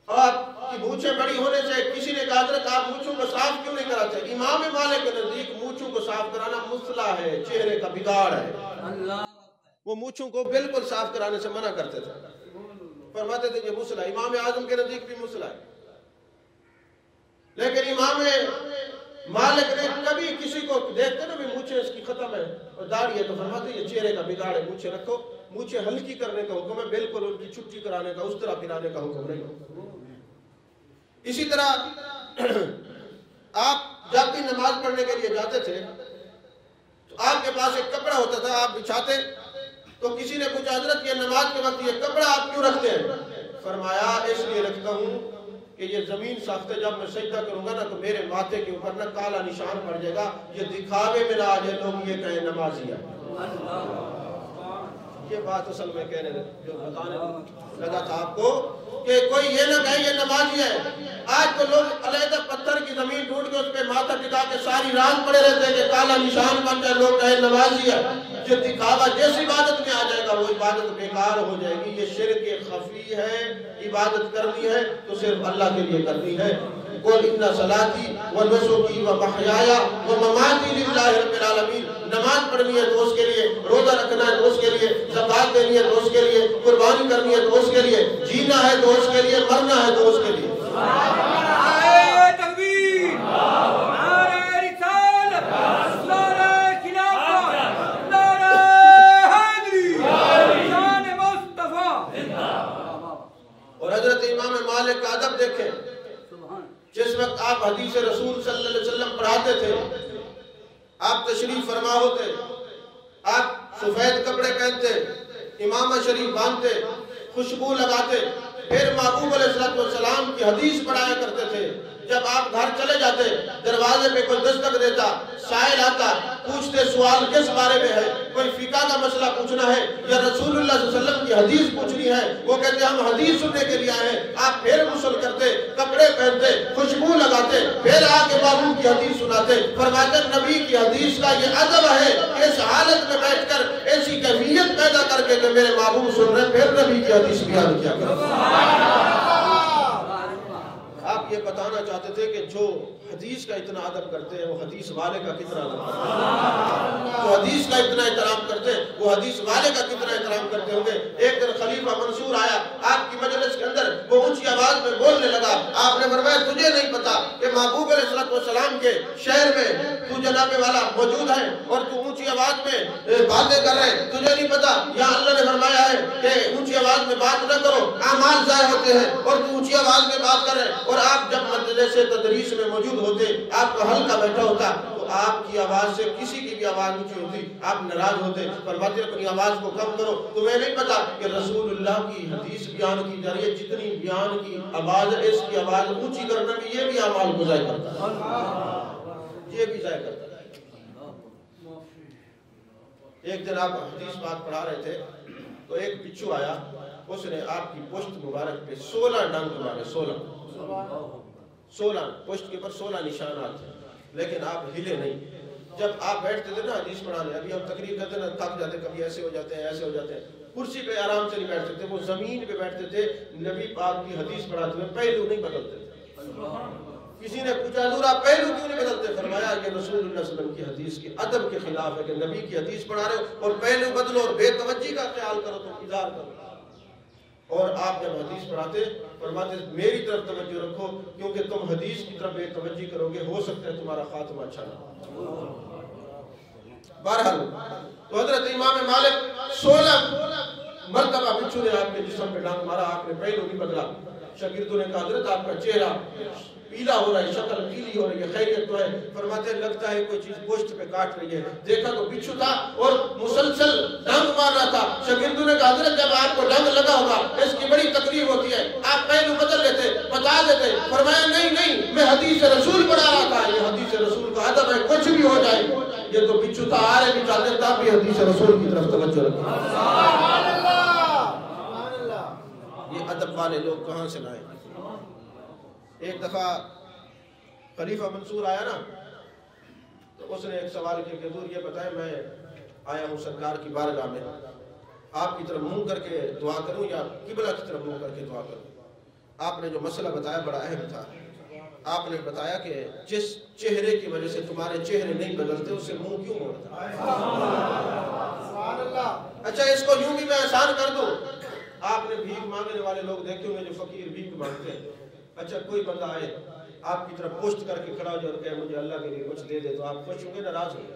Speaker 1: اور آپ کی مونچھیں بڑی ہونے سے کسی نے کہا حضرت آپ مونچھوں کو صاف کیوں نہیں کراتے؟ امام مالک کے نزدیک مونچھوں کو صاف کرانا مصلح ہے، چہرے کا بگاڑ ہے. وہ مونچھوں کو بالکل صاف کرانے سے منع کرتے تھے، فرماتے تھے یہ مصلح. امام اعظم کے نزدیک بھی مصلح ہے. لیکن امام مالک نے کبھی کسی کو دیکھتے نا بھی مونچھیں اس کی ختم ہے اور داڑھی ہے تو فرماتے یہ چہرے کا بگاڑ ہے، مونچھیں رکھو. مونچھیں ہلکی کرنے کا حکم ہے، بالکل ان کی چھٹی کرانے کا، اس طرح پھرانے کا حکم نہیں ہے۔ اسی طرح آپ جب بھی نماز پڑھنے کے لیے جاتے تھے تو آپ کے پاس ایک کپڑا ہوتا تھا، آپ بچھاتے تو کسی نے پوچھا حضرت یہ نماز کے وقت یہ کپڑا آپ کیوں رکھتے ہیں؟ فرمایا اس لیے رکھتا ہوں کہ یہ زمین ساختے جب میں سجدہ کروں گا نا تو میرے ماتھے کے اوپر نا کالا نشان پڑ جائے گا، یہ دکھاوے میں نہ آ جائے لوگ یہ کہیں نمازی ہے۔ یہ بات اصل میں کہنے جو بتانے لگا تھا آپ کو کہ کوئی یہ نہ کہے یہ نمازی ہے۔ آج تو لوگ علیحدہ پتھر کی زمین ڈھونڈ کے اس پہ ماتھا ٹکا کے ساری رات پڑے رہتے ہیں کہ کالا نشان بن جائے لوگ کہیں نمازی ہے۔ جو دکھاوا جس عبادت میں آ جائے گا وہ عبادت بیکار ہو جائے گی۔ یہ شرک خفی ہے، عبادت کرنی ہے تو صرف اللہ کے لیے کرنی ہے۔ قل ان صلاتی و نسکی و محیایا و مماتی للہ رب العالمین، نماز پڑھنی ہے تو اس کے لیے، روزہ رکھنا ہے تو اس کے لیے، زکوٰۃ دینی ہے تو اس کے لیے، قربانی کرنی ہے تو اس کے لیے، جینا ہے تو اس کے لیے، مرنا ہے تو اس کے لیے۔ اور حضرت امام مالک کا ادب دیکھیں، جس وقت آپ حدیث رسول صلی اللہ علیہ وسلم پڑھاتے تھے، آپ تشریف فرما ہوتے، آپ سفید کپڑے پہنتے، امامہ شریف باندھتے، خوشبو لگاتے، پھر محبوب علیہ السلام کی حدیث پڑھایا کرتے تھے۔ جب آپ گھر چلے جاتے دروازے پہ کوئی دستک دیتا، سائل آتا، پوچھتے سوال کس بارے میں ہے، کوئی فقہ کا مسئلہ پوچھنا ہے یا رسول اللہ صلی اللہ علیہ وسلم کی حدیث پوچھنی ہے، وہ کہتے ہم حدیث سننے کے لیے آئے ہیں۔ آپ پھر غسل کرتے، کپڑے پہنتے، خوشبو لگاتے، پھر آ کے محبوب کی حدیث سناتے۔ فرماتے نبی کی حدیث کا یہ ادب ہے، اس حالت میں بیٹھ کر ایسی کیفیت پیدا کر کے کہ میرے محبوب سن رہے پھر نبی کی حدیث بیان کیا کرتے۔ آپ یہ بتانا چاہتے تھے کہ جو حدیث کا اتنا ادب کرتے ہیں وہ حدیث والے کا کتنا ادب کرتے ہیں، جو حدیث کا اتنا احترام کرتے ہیں وہ حدیث والے کا کتنا احترام کرتے ہوں گے۔ ایک دن خلیفہ منصور آیا آپ کی مجلس کے اندر، وہ اونچی آواز میں بولنے لگا۔ آپ نے فرمایا تجھے نہیں پتا کہ محبوب علیہ السلام کے شہر میں تو جناب والا موجود ہے اور تو اونچی آواز میں باتیں کر رہے، تجھے نہیں پتا یہاں اللہ نے فرمایا ہے کہ اونچی آواز میں بات نہ کرو، اعمال ضائع ہوتے ہیں، اور تو اونچی آواز میں بات کر رہے۔ اور آپ جب مجلس تدریس میں موجود ہوتے، آپ کا حلقہ بیٹھا ہوتا تو آپ کی آواز سے کسی کی بھی آواز اونچی ہوتی آپ ناراض ہوتے، فرماتے اپنی آواز کو کم کرو۔ تمہیں نہیں پتا کہ رسول اللہ کی حدیث بیان کی جا رہی ہے، جتنی بیان کی آواز ہے اس کی آواز اونچی کرنا بھی یہ بھی اعمال کو ضائع کرتا ہے، یہ بھی ضائع کرتا ہے۔ ایک دن آپ حدیث بات پڑھا رہے تھے تو ایک بچھو آیا، اس نے آپ کی پشت مبارک پہ 16 ڈنک مارے، 16 پشت کے پر 16 نشانات ہیں، لیکن آپ ہلے نہیں۔ جب آپ بیٹھتے تھے نا حدیث پڑھانے، ابھی ہم تقریر کرتے نا تھک جاتے، کبھی ایسے ہو جاتے ہیں ایسے ہو جاتے ہیں، کرسی پہ آرام سے نہیں بیٹھتے تھے، وہ زمین پہ بیٹھتے تھے، نبی پاک کی حدیث پڑھاتے ہوئے پہلو نہیں بدلتے تھے۔ کسی نے پوچھا حضور آپ پہلو کیوں نہیں بدلتے؟ فرمایا یہ رسول اللہ صلی اللہ علیہ وسلم کی حدیث کے ادب کے خلاف ہے کہ نبی کی حدیث پڑھا رہے ہو اور پہلو بدلو اور بے توجہی کا خیال کرو تو اظہار کرو۔ اور آپ جب حدیث پڑھاتے فرماتے میری طرف توجہ رکھو، کیونکہ تم حدیث کی طرف بے توجہی کرو گے ہو سکتا ہے تمہارا خاتمہ اچھا نہ ہو۔ بہرحال تو حضرت امام مالک 16 مرتبہ بچھو نے آپ کے جسم پہ ڈانگ مارا، آپ نے پہلو نہیں بدلا۔ شاگردوں نے کہا حضرت آپ کا چہرہ پیلا ہو رہا ہے، شکل پیلی ہو رہی ہے، خیریت تو ہے؟ فرماتے ہیں لگتا ہے کوئی چیز پشت پہ کاٹ رہی ہے۔ دیکھا تو بچھو تھا اور مسلسل ڈنگ مار رہا تھا۔ شاگردوں نے کہا حضرت جب آپ کو ڈنگ لگا ہوگا اس کی بڑی تکلیف ہوتی ہے، آپ پہلو بدل لیتے، بتا دیتے۔ فرمایا نہیں میں حدیث رسول پڑھا رہا تھا، یہ حدیث رسول کا ادب ہے، کچھ بھی ہو جائے یہ تو بچھو تھا، آ رہے بھی چاہتے تھا بھی حدیث رسول کی طرف توجہ رکھیں۔ یہ ادب والے لوگ کہاں سے لائے؟ ایک دفعہ خلیفہ منصور آیا نا تو اس نے ایک سوال کیا کہ حضور یہ بتائیں میں آیا ہوں سرکار کی بارگاہ میں، آپ کی طرف منہ کر کے دعا کروں یا قبلہ کی طرف منہ کر کے دعا کروں؟ آپ نے جو مسئلہ بتایا بڑا اہم تھا۔ آپ نے بتایا کہ جس چہرے کی وجہ سے تمہارے چہرے نہیں بدلتے اسے منہ کیوں موڑتا؟ اچھا اس کو یوں بھی میں آسان کر دوں، آپ نے بھیک مانگنے والے لوگ دیکھے ہوں گے جو فقیر بھیک مانگتے ہیں۔ اچھا کوئی بندہ آئے آپ کی طرف پشت کر کے کھڑا ہو جائے اور کہے مجھے اللہ کے لیے کچھ دے دے، تو آپ خوش ہوں گے ناراض ہوں گے؟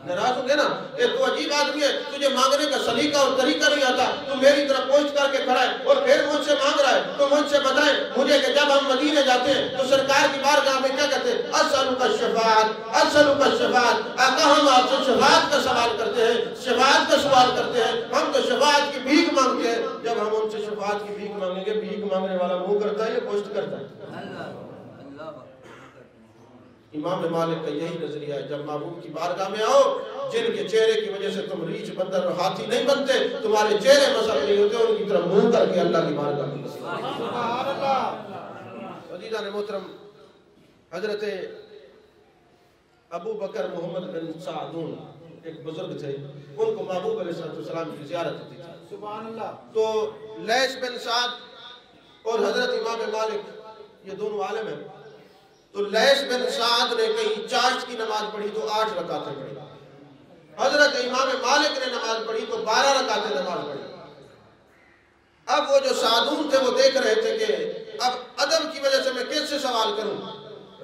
Speaker 1: ناراض ہوں گے نا کہ تو عجیب آدمی ہے، تجھے مانگنے کا سلیقہ اور طریقہ نہیں آتا، تو میری طرف پوسٹ کر کے کھڑا ہے اور پھر مجھ سے مانگ رہا ہے، تو مجھ سے بتائیں مجھے کہ جب ہم مدینے جاتے ہیں تو سرکار کی بارگاہ میں کیا کہتے ہیں؟ اسألک الشفاعۃ، اسألک الشفاعۃ، آقا ہم آپ سے شفاعت کا سوال کرتے ہیں، شفاعت کا سوال کرتے ہیں، ہم تو شفاعت کی بھیک مانگتے ہیں۔ جب ہم ان سے شفاعت کی بھیک مانگیں گے، بھیک مانگنے والا منہ کرتا ہے یا پوسٹ کرتا ہے؟ امام مالک کا یہی نظریہ ہے، جب محبوب کی بارگاہ میں آؤ، جن کے چہرے کی وجہ سے تم ریچھ بندر اور ہاتھی نہیں بنتے، تمہارے چہرے مسئلہ نہیں ہوتے، ان کی طرف منہ کر کے اللہ کی بارگاہ میں سبحان اللہ۔ عزیزان محترم، حضرت ابو بکر محمد بن سعدون ایک بزرگ تھے، ان کو محبوب علیہ السلام کی زیارت ہوتی تھی سبحان اللہ۔ تو لیث بن سعد اور حضرت امام مالک یہ دونوں عالم ہیں، تو لیث بن سعد نے کہیں چاشت کی نماز پڑھی تو 8 رکعتیں پڑھی، حضرت امام مالک نے نماز پڑھی تو 12 رکعتیں نماز پڑھی۔ اب وہ جو سعدون تھے وہ دیکھ رہے تھے کہ اب ادب کی وجہ سے میں کس سے سوال کروں۔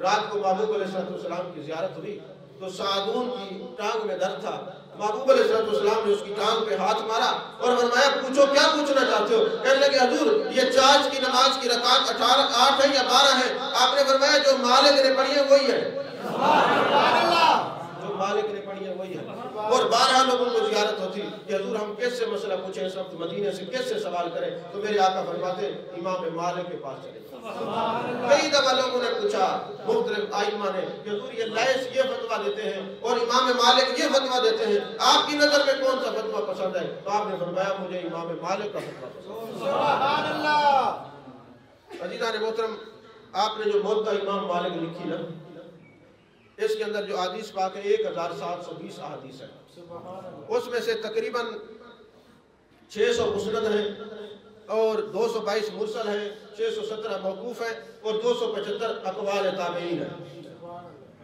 Speaker 1: رات کو محبوب علیہ السلام کی زیارت ہوئی تو سعدون کی ٹانگ میں درد تھا، محبوب علیہ السلام نے اس کی ٹانگ پہ ہاتھ مارا اور فرمایا پوچھو کیا پوچھنا چاہتے ہو؟ کہنے لگے حضور یہ چاچ کی نماز کی رکعت 8 ہے یا 12 ہے؟ آپ نے فرمایا جو مالک نے پڑھی ہے وہی ہے، جو مالک نے پڑھی ہے وہی ہے۔ اور 12 لوگوں کو زیارت ہوتی کہ حضور ہم کس سے مسئلہ پوچھیں، اس وقت مدینے سے کس سے سوال کریں؟ تو میرے آقا فرماتے امام مالک کے پاس چلے۔ کئی دفعہ لوگوں نے پوچھا مختلف آئمہ نے کہ حضور یہ لیث یہ فتویٰ دیتے ہیں اور امام مالک یہ فتویٰ دیتے ہیں، آپ کی نظر میں کون سا فتویٰ پسند ہے؟ تو آپ نے فرمایا مجھے امام مالک کا فتویٰ پسند ہے۔ سبحان اللہ۔ عزیزان محترم، آپ نے جو موطا امام مالک لکھی نا، اس کے اندر جو حدیث پاک ہے 1720 احادیث ہے، اس میں سے تقریباً 600 مسند ہیں اور 222 مرسل ہیں، 617 موقوف ہیں اور 275 اقوال تابعین ہیں۔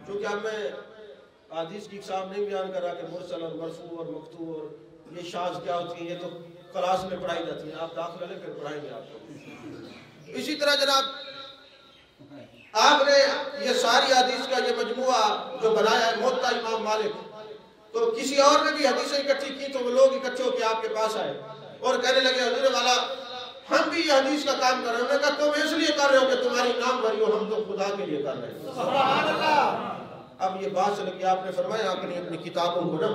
Speaker 1: چونکہ اب میں حدیث کی اقسام نہیں بیان کر رہا کہ مرسل اور مرفوع اور مقطوع اور یہ شاذ کیا ہوتی ہیں، یہ تو کلاس میں پڑھائی جاتی ہیں، آپ داخلہ لیں پھر پڑھائیں گے آپ کو۔ اسی طرح جناب آپ نے یہ ساری حدیث کا یہ مجموعہ جو بنایا ہے موطا امام مالک، تو کسی اور نے بھی حدیثیں اکٹھی کی تو وہ لوگ اکٹھے ہو کے آپ کے پاس آئے اور کہنے لگے حضور والا ہم بھی یہ حدیث کا کام کر رہے ہیں۔ انہوں نے کہا تم اس لیے کر رہے ہو کہ تمہاری نام بھری ہو، ہم تو خدا کے لیے کر رہے ہیں۔ سبحان اللہ۔ اب یہ بات سے لگی، آپ نے فرمایا اپنی کتابوں کو نا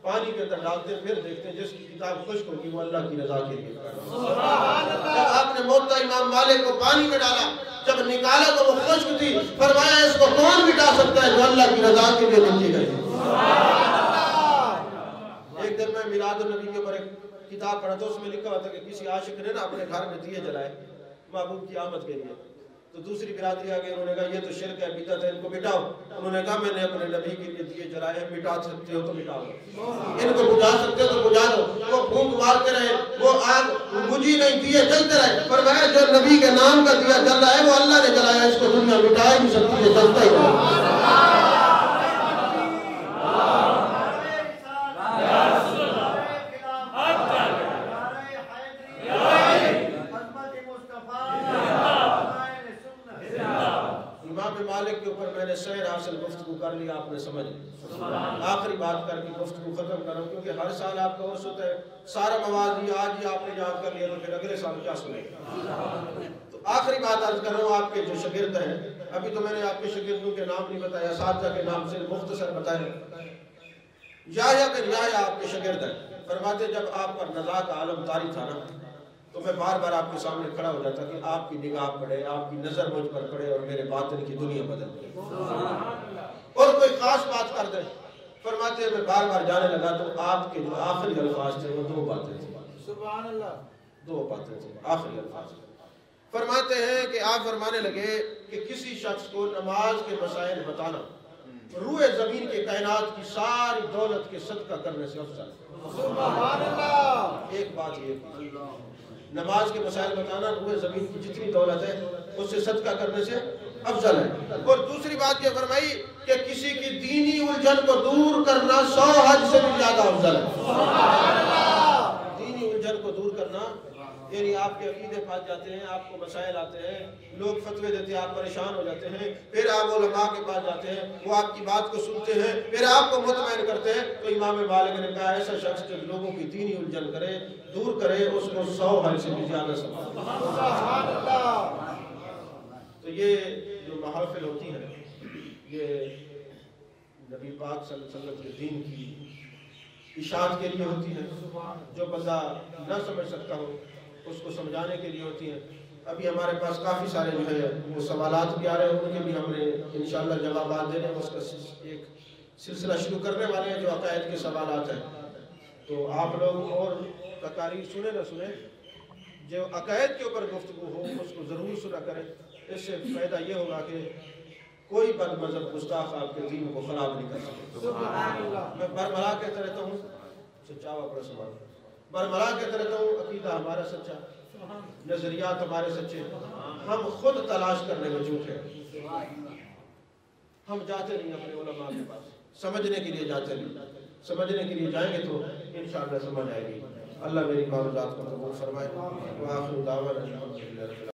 Speaker 1: پانی کے اندر ڈالتے ہیں، پھر دیکھتے ہیں جس کی کتاب خشک ہوگی وہ اللہ کی رضا کے لیے کر رہا ہے۔ جب آپ نے موطا امام مالک کو پانی میں ڈالا، جب نکالا تو وہ خشک تھی، فرمایا اس کو کون مٹا سکتا ہے جو اللہ کی رضا کے لیے لکھی گئی۔ ایک دن میں میلاد النبی کے اوپر ایک کتاب پڑھا تو اس میں لکھا ہوا تھا کہ کسی عاشق نے نا اپنے گھر میں دیے جلائے محبوب کی آمد کے لیے، تو دوسری برادری آگئی، انہوں نے کہا یہ تو شرک ہے، بدعت ہے، ان کو مٹاؤ۔ انہوں نے کہا میں نے اپنے نبی کے لیے دیے جلائے ہیں، مٹا سکتے ہو تو مٹا دو، ان کو بجھا سکتے ہو تو بجھا دو۔ وہ پھونک مارتے رہے، وہ آگ بجھی نہیں، دیے جلتے رہے۔ فرمایا جو نبی کے نام کا دیا جل رہا ہے وہ اللہ نے جلایا، اس کو دنیا مٹا ہی نہیں سکتی، یہ جلتا ہی رہے۔ مالک کے اوپر میں نے سیر حاصل گفتگو کر لیا، آپ نے سمجھ لی۔ آخری بات کر کے گفتگو ختم کروں، کیونکہ ہر سال آپ کا عرس ہوتا ہے، سارا مواد یہ آج ہی آپ نے یاد کر لیا تو پھر اگلے سال کیا سنیں گے۔ تو آخری بات عرض کر رہا ہوں، آپ کے جو شاگرد ہیں، ابھی تو میں نے آپ کے شاگردوں کے نام نہیں بتایا، اساتذہ کے نام سے مختصر بتائیں۔ یحییٰ بن یحییٰ آپ کے شاگرد ہیں، فرماتے جب آپ پر نزاع کا عالم طاری تھا نا تو میں بار بار آپ کے سامنے کھڑا ہو جاتا کہ آپ کی نگاہ پڑے، آپ کی نظر مجھ پر پڑے اور میرے باطن کی دنیا بدل گئی اور کوئی خاص بات کر دیں۔ فرماتے میں بار بار جانے لگا تو آپ کے جو آخری الفاظ تھے وہ 2 باتیں تھیں، سبحان اللہ، 2 باتیں تھیں آخری الفاظ۔ فرماتے ہیں کہ آپ فرمانے لگے کہ کسی شخص کو نماز کے مسائل بتانا روئے زمین کے کائنات کی ساری دولت کے صدقہ کرنے سے افضل ہے، سبحان اللہ۔ ایک بات یہ نماز کے مسائل بتانا روئے زمین کی جتنی دولت ہے اس سے صدقہ کرنے سے افضل ہے۔ اور دوسری بات یہ فرمائی کہ کسی کی دینی الجھن کو دور کرنا 100 حج سے بھی زیادہ افضل ہے، دینی الجھن کو دور کرنا یعنی آپ کے عقیدے پھنس جاتے ہیں، آپ کو مسائل آتے ہیں، لوگ فتوے دیتے ہیں، آپ پریشان ہو جاتے ہیں، پھر آپ علماء کے پاس جاتے ہیں، وہ آپ کی بات کو سنتے ہیں، پھر آپ کو مطمئن کرتے ہیں، تو امام مالک نے کہا ایسا شخص جو لوگوں کی دینی الجھن کرے، دور کرے، اس کو 100 حل سے بھی زیادہ ثواب۔ سبحان اللہ۔ تو یہ جو محافل ہوتی ہیں یہ نبی پاک صلی اللہ علیہ وسلم کے دین کی اشاعت کے لیے ہوتی ہیں، جو بندہ نہ سمجھ سکتا ہو اس کو سمجھانے کے لیے ہوتی ہیں۔ ابھی ہمارے پاس کافی سارے جو ہے وہ سوالات بھی آ رہے ہیں، ان کے بھی ہم نے انشاءاللہ جوابات دے رہے ہیں، اس کا ایک سلسلہ شروع کرنے والے ہیں جو عقائد کے سوالات ہیں۔ تو آپ لوگ اور تقاریر سنیں نہ سنیں، جو عقائد کے اوپر گفتگو ہو اس کو ضرور سنا کریں، اس سے فائدہ یہ ہوگا کہ کوئی بد مذہب گستاخ آپ کے دین کو خراب نہیں کر سکتا۔ میں برملا کہتا رہتا ہوں، سچا ہوا پر سوال، برملا کہتا رہتا ہوں عقیدہ ہمارا سچا، نظریات ہمارے سچے، ہم خود تلاش کرنے میں جھوٹے ہیں، ہم جاتے نہیں اپنے علماء کے پاس، سمجھنے کے لیے جاتے نہیں، سمجھنے کے لیے جائیں گے تو انشاءاللہ سمجھ آئے گی۔ اللہ میری معروضات کو قبول فرمائے۔ وآخر دعوانا الحمدللہ۔